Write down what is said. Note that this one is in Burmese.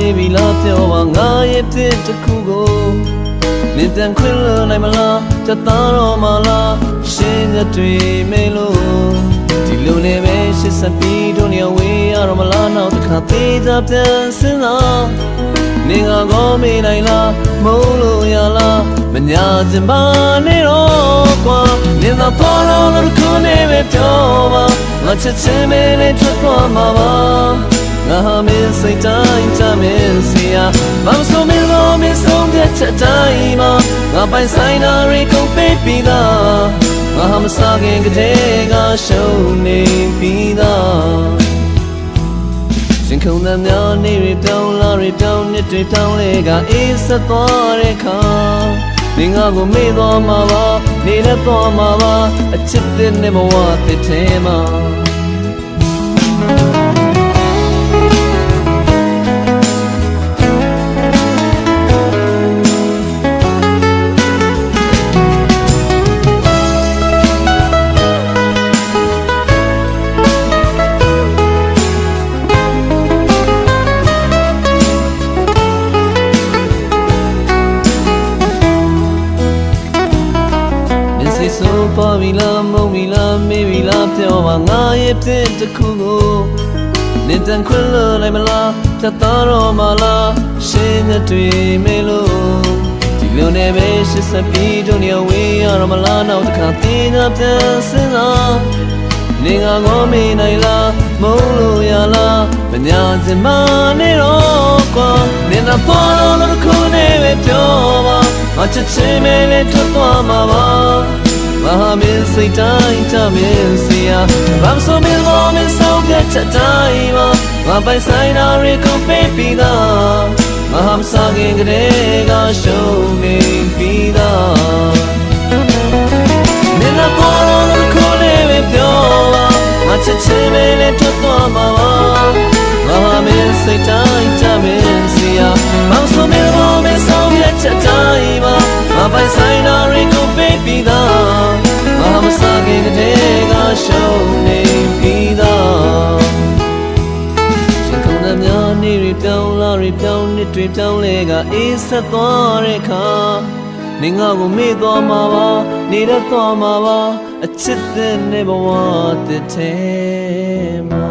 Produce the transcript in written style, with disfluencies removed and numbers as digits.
မေးပြီလားပြောပါငါရဲ့ဖြစ်တစ်ခုကိုမင်းပြန်ခွင့်လွှတ်နိုင်မလားတသားတော်မလားရှင်းရတွေ့မေးလို့ဒီလိုနဲ့ပဲရှစ်ဆက်ပြီးတို့နေဝေးရတော့မလားနောက်တစ်ခါသေးသာပြန်စဉ်းစားမင်းကကောမေးနိုင်လားမုန်းလို့ရလားမညာစင်ပါနဲ့တော့ကွာမင်းသာပေါ်တော့လို့ခုနေပဲပြောပါငါချက်ချင်းပဲနဲ့ထွက်သွားမှာပါငါဟာမင်းစိတ်တိုင်းချမင်းစီယာဘာမဆိုမင်းလို့မင်းဆုံးဖြတ်ချက်တိုင်းမှာငါပိုင်ဆိုင်တာတွေကုန်ပေးပြီးသားငါဟာမစားခင်ကတည်းကရှုံးနေပြီးသားရှင်ခုန်တဲ့များနေရတောင်းလာရတောင်းနှစ်တွေတောင်းလေကအေးဆက်သွားတဲ့ခါမင်းငါကိုမေ့သွားမှာပါနေရသွားမှာပါအချစ်တဲ့နဲ့ဘဝတစ်ထဲမှာဆိုပါပြီလားမုန်းပြီလားမေးပြီလားပြောပါငါရဲ့ဖြစ်တစ်ခုကိုနင်တန်ခွင့်လွှတ်နိုင်မလားတသားတော်မလားရှင်းရတွေ့မေလို့ဒီလိုနဲ့ပဲရှစ်ဆက်ပြီးတို့နေဝေးရတော့မလားနောက်တစ်ခါသေးသာပြန်စဉ်းစားနင်ကကောမေးနိုင်လားမုန်းလို့ရလားမညာစင်မနဲ့တော့ကွာနင်သာပေါ်လို့ခုနေပဲပြောပါငါချက်ချင်းပဲနဲ့ထွက်သွားမှာပါငါဟာမင်းစိတ်တိုင်းချမင်းစီယာဘာမဆိုမင်းလို့မင်းဆုံးဖြတ်ချက်တိုင်းမှာငါပိုင်ဆိုင်တာတွေကုန်ပေးပြီးသားငါဟာမစားခင်ကတည်းကရှုံးနေပြီးသားမင်းကပေါ်လို့ခုလေးပဲပြောပါငါချက်ချင်းပဲနဲ့ထွက်သွားမှာပါငါဟာမင်းစိတ်တိုင်းချမင်းစီယာဘာမဆိုမင်းလို့မင်းဆုံးဖြတ်ချက်တိုင်းမှာငါပိုင်ဆိုင်တာတွေကုန်ပေးပြီးသားငါမစားခင်ကတည်းကရှုံးနေပြီးသားရှင်ခုန်တဲ့များနေရပြောင်းလာရပြောင်းနှစ်တွေပြောင်းလဲကအေးဆက်သွားတဲ့ခါနေငါကိုမေ့သွားမှာပါနေရသွားမှာပါအချစ်တဲ့နေဘဝတစ်ထဲမှာ